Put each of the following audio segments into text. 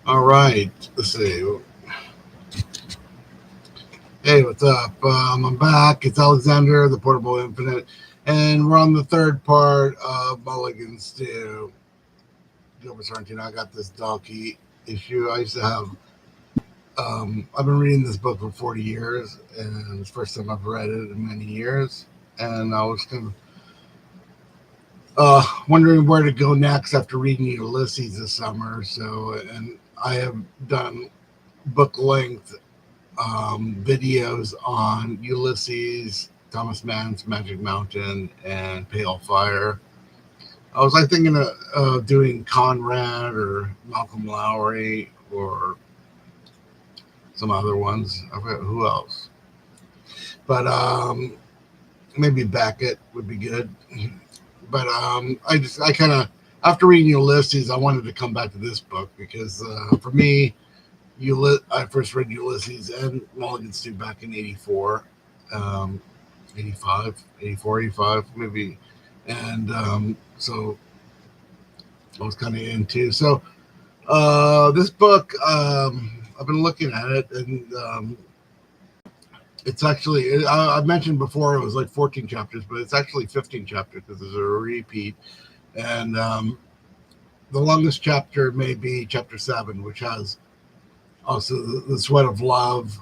All right. Let's see. Hey, what's up? I'm back. It's Alexander, the Portable Infinite, and we're on the third part of Mulligan Stew. Gilbert Sorrentino. I got this donkey issue. I used to have. I've been reading this book for 40 years, and it's the first time I've read it in many years. And I was kind of wondering where to go next after reading Ulysses this summer. So, and I have done book length videos on Ulysses, Thomas Mann's Magic Mountain, and Pale Fire. I was like thinking of doing Conrad or Malcolm Lowry or some other ones. I forgot who else, but maybe Beckett would be good. But I kind of after reading Ulysses, I wanted to come back to this book because for me, I first read Ulysses and Mulligan Stew back in 84, 85, 84, 85, maybe. And so I was kind of into. So this book, I've been looking at it, and it's actually, I mentioned before it was like 14 chapters, but it's actually 15 chapters because there's a repeat. And the longest chapter may be chapter 7, which has also the Sweat of Love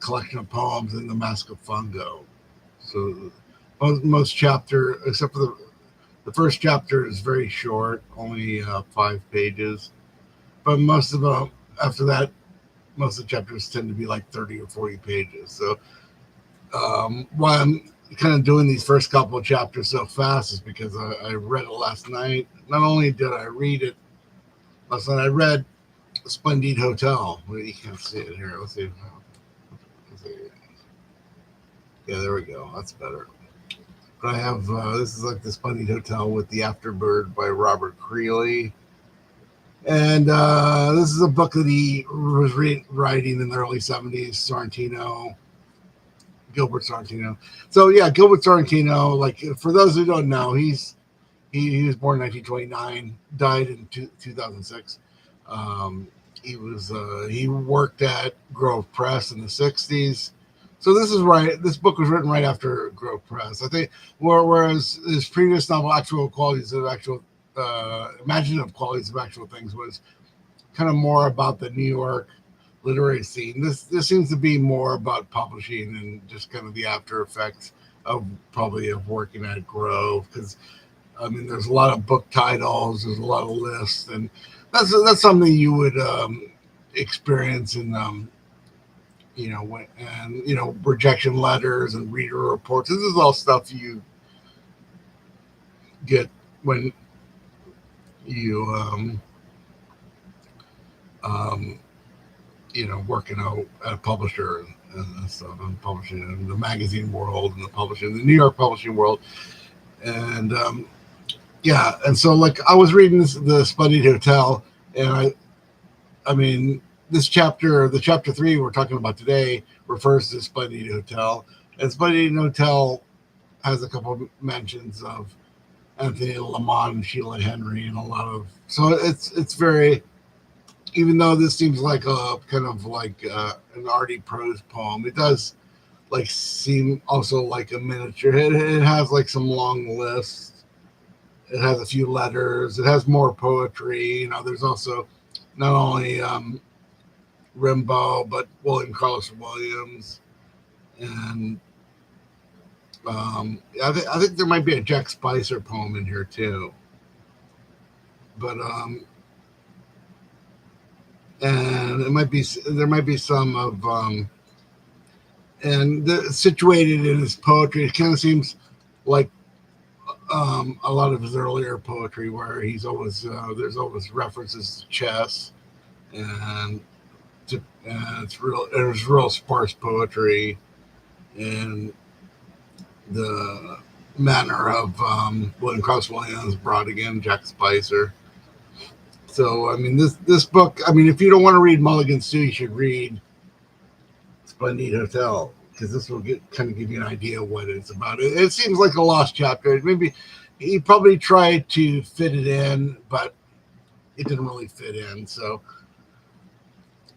collection of poems and the Mask of Fungo. So most chapter, except for the first chapter, is very short, only 5 pages. But most of them after that, most of the chapters tend to be like 30 or 40 pages. So why I'm kind of doing these first couple of chapters so fast is because I read it last night. Not only did I read it last night, I read Splendid Hotel. Well, you can't see it here. Let's see. Yeah, there we go. That's better. But I have this is like the Splendid Hotel with the Afterbird by Robert Creeley, and this is a book that he was writing in the early '70s. Sorrentino, Gilbert Sorrentino. So yeah, Gilbert Sorrentino. Like for those who don't know, he was born in 1929, died in 2006. He worked at Grove Press in the 60s. So this is right. This book was written right after Grove Press. I think, whereas his previous novel, Actual Qualities of Actual, Imaginative Qualities of Actual Things, was kind of more about the New York literary scene. This seems to be more about publishing and just kind of the after effects of probably of working at Grove, because I mean there's a lot of book titles, there's a lot of lists, and that's something you would experience in rejection letters and reader reports. This is all stuff you get when you um, working out at a publisher and stuff, and publishing in the magazine world and the publishing, the New York publishing world, and yeah, and so like I was reading the Splendid Hotel, and I mean this chapter, the chapter 3 we're talking about today, refers to Splendid Hotel, and Splendid Hotel has a couple of mentions of Anthony Lamont and Sheila Henry and a lot of, so it's very, even though this seems like a kind of like an arty prose poem, it does like seem also like a miniature. It has like some long lists. It has a few letters. It has more poetry. There's also not only Rimbaud but William Carlos Williams, and I think there might be a Jack Spicer poem in here too. But and there might be some of situated in his poetry. It kind of seems like a lot of his earlier poetry, where he's always there's always references to chess, and there's real sparse poetry, and the manner of William Cross Williams brought again Jack Spicer. So I mean this book. I mean, if you don't want to read Mulligan Stew, you should read Splendid Hotel, because this will kind of give you an idea of what it's about. It seems like a lost chapter. Maybe he probably tried to fit it in, but it didn't really fit in. So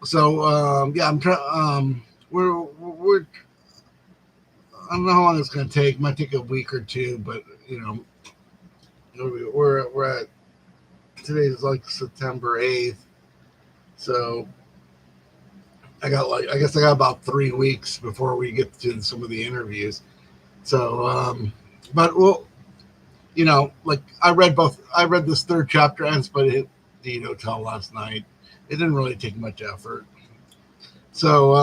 So yeah, I'm trying. We're I don't know how long it's going to take. It might take a week or two, but we're at today's like September 8th, so I guess I got about 3 weeks before we get to some of the interviews. So, but well, like I read this third chapter and but it the hotel last night. It didn't really take much effort. So,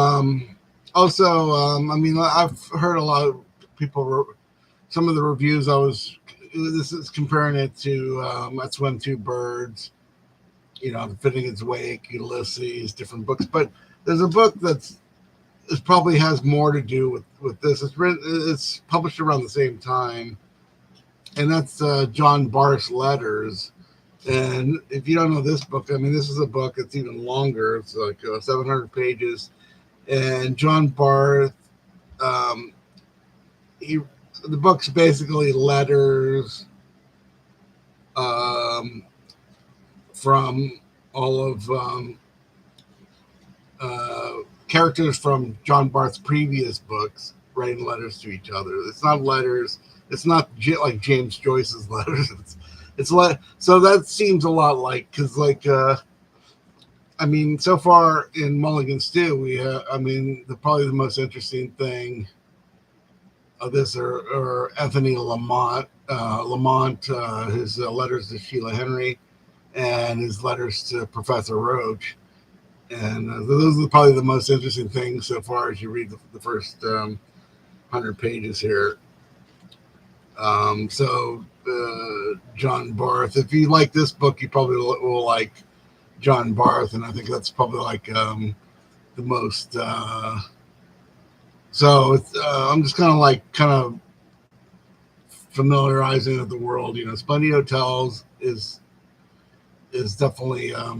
also, I mean, I've heard a lot of people. Some of the reviews this is comparing it to I Swim Two Birds, Fitting Its Wake, Ulysses, different books. But there's a book it probably has more to do with this. It's published around the same time, and that's John Barth's Letters. And if you don't know this book, I mean, this is a book that's even longer. It's like 700 pages. And John Barth, um, the book's basically letters um, from all of characters from John Barth's previous books writing letters to each other. It's not letters. It's not like James Joyce's letters. So that seems a lot like because I mean, so far in Mulligan Stew, I mean, probably the most interesting thing of this are Anthony Lamont, his letters to Sheila Henry, and his letters to Professor Roach. And those are probably the most interesting things so far as you read the first 100 pages here. So John Barth, if you like this book, you probably will like John Barth, and I think that's probably like the most. So I'm just kind of familiarizing with the world. Splendid Hotels is definitely a,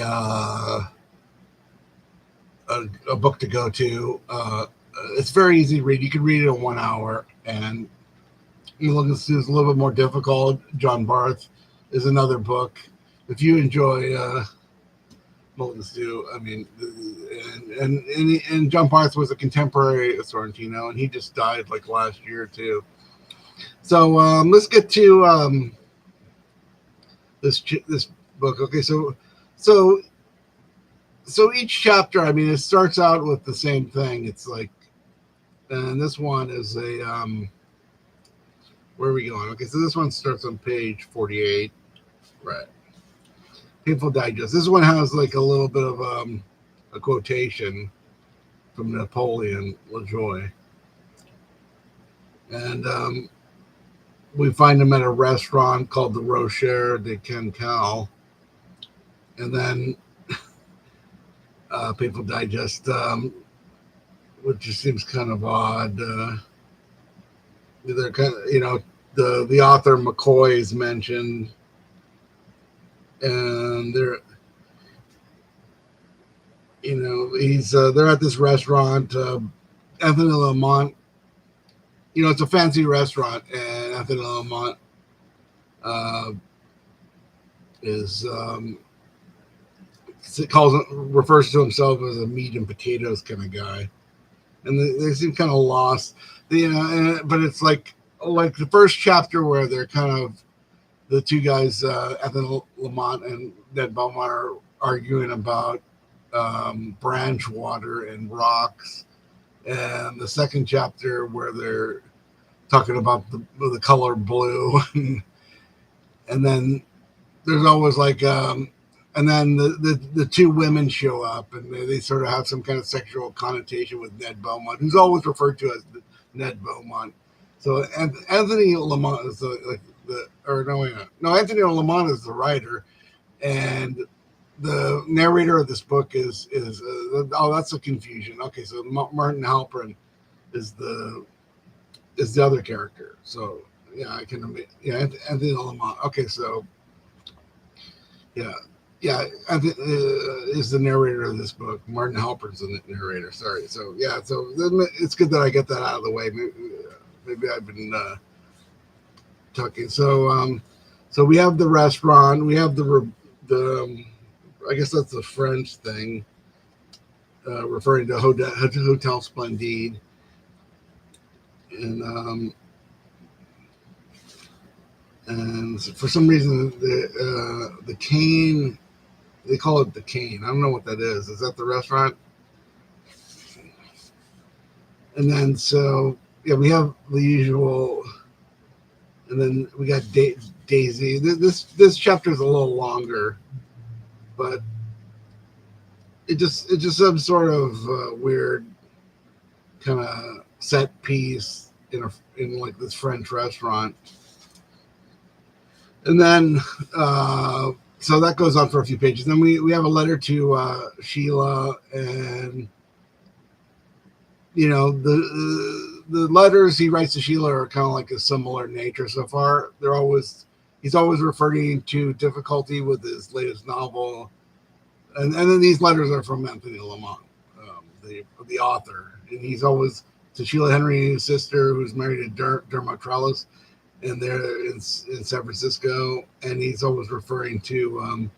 uh, a book to go to. It's very easy to read. You can read it in 1 hour, and Mulligan Stew is a little bit more difficult. John Barth is another book. If you enjoy Mulligan Stew, I mean, and John Barth was a contemporary of Sorrentino, and he just died like last year too. So let's get to this book. Okay, so each chapter, I mean, it starts out with the same thing. It's like, and this one is a where are we going? Okay, so this one starts on page 48, right? Painful Digest. This one has like a little bit of a quotation from Napoleon LaJoy, and we find him at a restaurant called the Rocher de Cancale, and then Painful Digest, which just seems kind of odd. They're kind of, the author McCoy is mentioned, and they're at this restaurant. Anthony Lamont, it's a fancy restaurant, and Anthony Lamont is refers to himself as a meat and potatoes kind of guy, and they seem kind of lost, but it's like the first chapter where they're kind of the two guys, Anthony Lamont and Ned Beaumont, are arguing about branch water and rocks, and the second chapter where they're talking about the color blue, and then there's always like and then the two women show up, and they sort of have some kind of sexual connotation with Ned Beaumont, who's always referred to as Ned Beaumont. So Anthony Lamont is Anthony Lamont is the writer, and the narrator of this book is that's a confusion. Okay, so Martin Halperin is the other character. So yeah, Anthony Lamont. Okay, so yeah, is the narrator of this book. Martin Halperin's the narrator. Sorry. So yeah, so it's good that I get that out of the way. Maybe I've been talking. So we have the restaurant. We have the I guess that's a French thing, referring to Hotel Splendide. And for some reason the cane, they call it the cane. I don't know what that is. Is that the restaurant? And then so yeah, we have the usual, and then we got Daisy. This chapter is a little longer, but it's just some sort of weird kind of set piece in like this French restaurant. And then so that goes on for a few pages. Then we have a letter to Sheila, and the letters he writes to Sheila are kind of like a similar nature so far. He's always referring to difficulty with his latest novel, and then these letters are from Anthony Lamont, the author, and he's always to Sheila Henry, his sister, who's married to Dermot Trellis, and they're in San Francisco, and he's always referring to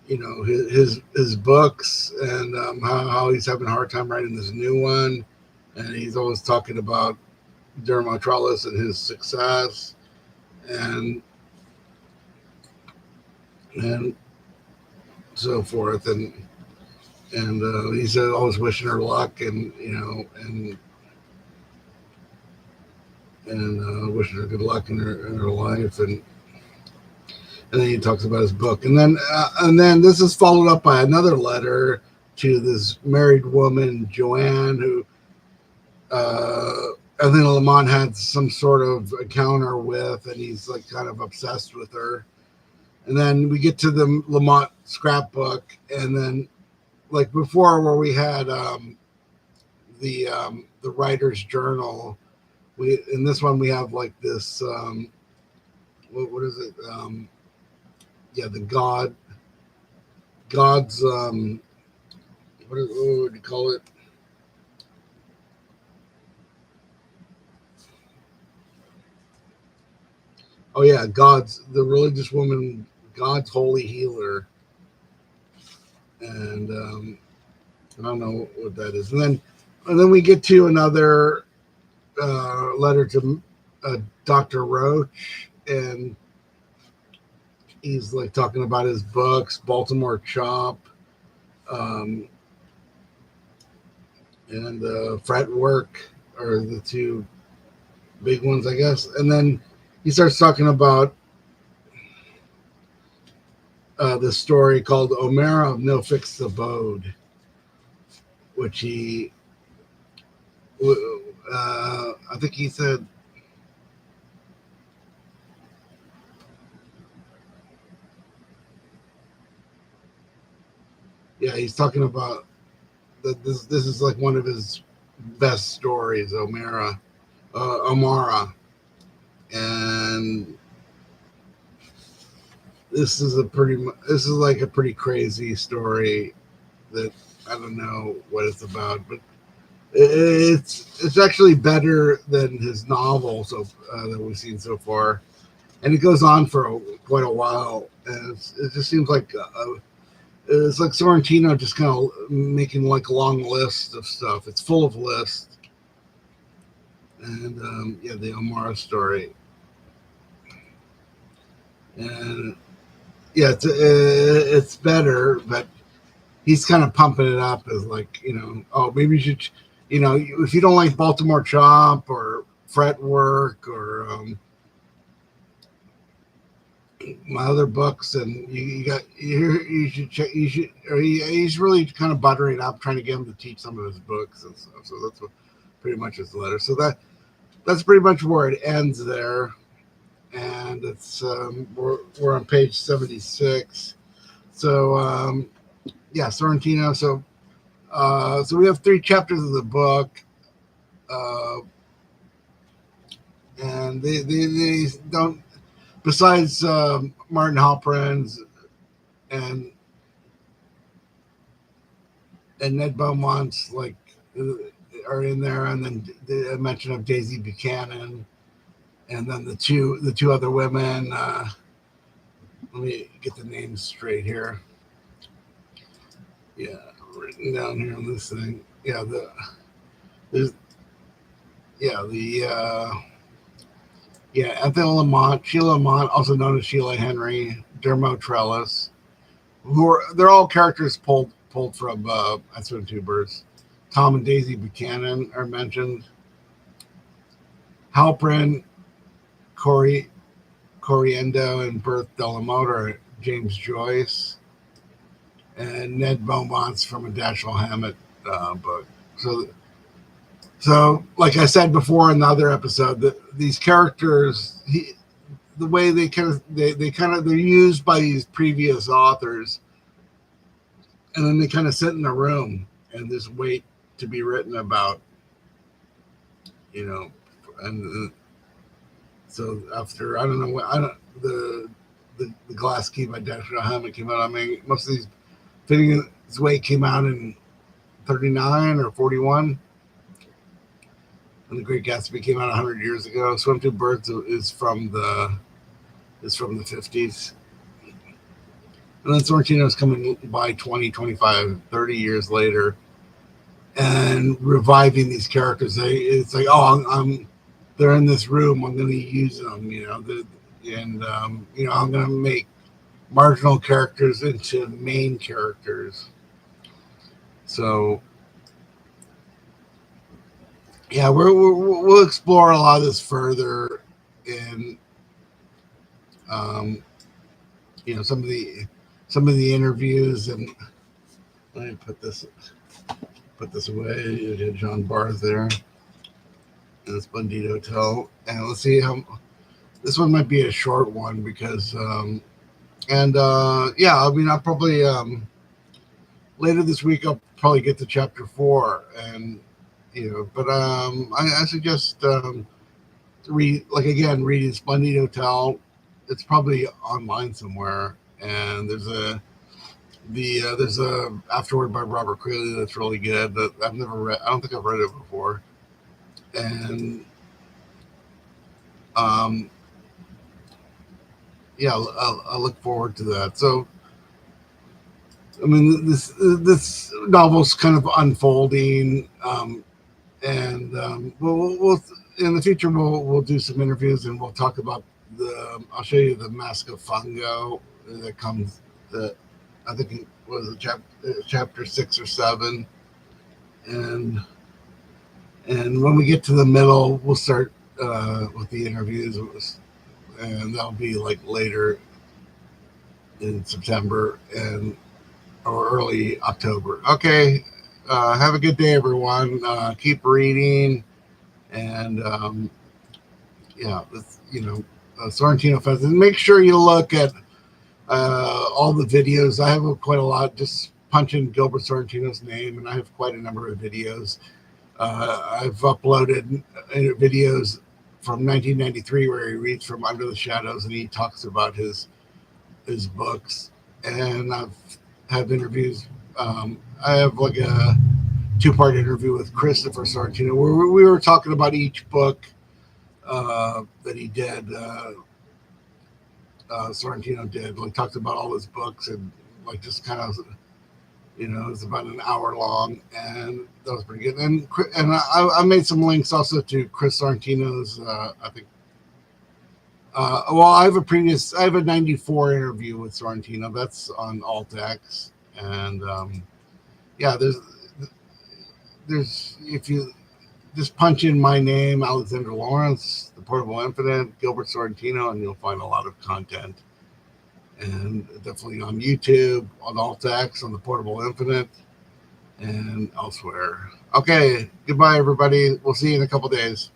his books, and how he's having a hard time writing this new one, and he's always talking about Dermot Trellis and his success, and so forth, and he's always wishing her luck, and wishing her good luck in her life, and then he talks about his book, and then this is followed up by another letter to this married woman, Joanne, who Anthony Lamont had some sort of encounter with, and he's like kind of obsessed with her. And then we get to the Lamont scrapbook, and then like before, where we had the writer's journal, in this one we have like this what is it? The God's what would you call it? Oh yeah, the religious woman, God's holy healer, and I don't know what that is. And then we get to another letter to Dr. Roach, and he's like talking about his books, Baltimore Chop, and Fretwork are the two big ones, I guess. And then he starts talking about this story called O'Mara of No Fixed Abode, which I think he said, yeah, he's talking about that this is like one of his best stories, O'Mara, and this is like a pretty crazy story that I don't know what it's about, but it's actually better than his novel that we've seen so far, and it goes on for quite a while, and it just seems like it's like Sorrentino just kind of making like a long list of stuff. It's full of lists, and the O'Mara story, and yeah, it's better, but he's kind of pumping it up as like, oh, maybe you should, if you don't like Baltimore Chop or Fretwork or my other books, and you should check. He's really kind of buttering up, trying to get him to teach some of his books and stuff. So that's what pretty much his letter. So that's pretty much where it ends there, and it's we're on page 76. So Sorrentino. So we have 3 chapters of the book, and they don't. Besides Martin Halperin's and Ned Beaumont's like are in there, and then the mention of Daisy Buchanan, and then the two other women, Let me get the names straight here. Yeah, written down here on this thing. Yeah, there's Anthony Lamont, Sheila Lamont, also known as Sheila Henry, Dermot Trellis, they're all characters pulled from I Swim Two Birds. Tom and Daisy Buchanan are mentioned. Halprin, Coriendo, and Berth Delamotte are James Joyce, and Ned Beaumont's from a Dashiell Hammett book. So, like I said before in the other episode, these characters, the way they're used by these previous authors, and then they kind of sit in a room and just wait to be written about, and so after I don't know when the Glass Key by Dashiell Hammett came out. I mean, most of these Fitting Its Way came out in 39 or 41. And The Great Gatsby came out 100 years ago. Swim Two Birds is from the 50s. And then Sorrentino's coming by 20, 25, 30 years later and reviving these characters. It's like, they're in this room. I'm going to use them, I'm going to make marginal characters into main characters. So, yeah, we'll explore a lot of this further in, some of the interviews. And let me put this away. You get John Barth there in this Bandito Hotel, and let's see how this one might be a short one because, I'll probably later this week I'll probably get to chapter 4, and I suggest reading Splendid Hotel. It's probably online somewhere, and there's a afterword by Robert Crayley that's really good that I've never read. I don't think I've read it before, and I'll look forward to that. So, I mean, this novel's kind of unfolding, we'll in the future we'll do some interviews and we'll talk about I'll show you the Mask of Fungo that comes. I think it was chapter 6 or 7, and when we get to the middle, we'll start with the interviews, and that'll be like later in September or early October. Okay, have a good day, everyone. Keep reading, and Sorrentino Fest. And make sure you look at all the videos. I have quite a lot. Just punch in Gilbert Sorrentino's name, and I have quite a number of videos. I've uploaded videos from 1993 where he reads from Under the Shadows, and he talks about his books. And I've have interviews. I have like a 2-part interview with Christopher Sorrentino where we were talking about each book that he did. Sorrentino did. Like talked about all his books and like just kind of, it was about an hour long, and that was pretty good. And I made some links also to Chris Sorrentino's. I think. I have a 94 interview with Sorrentino. That's on AltX, and there's if you just punch in my name, Alexander Lawrence, The Portable Infinite, Gilbert Sorrentino, and you'll find a lot of content. And definitely on YouTube, on AltX, on The Portable Infinite, and elsewhere. Okay, goodbye, everybody. We'll see you in a couple days.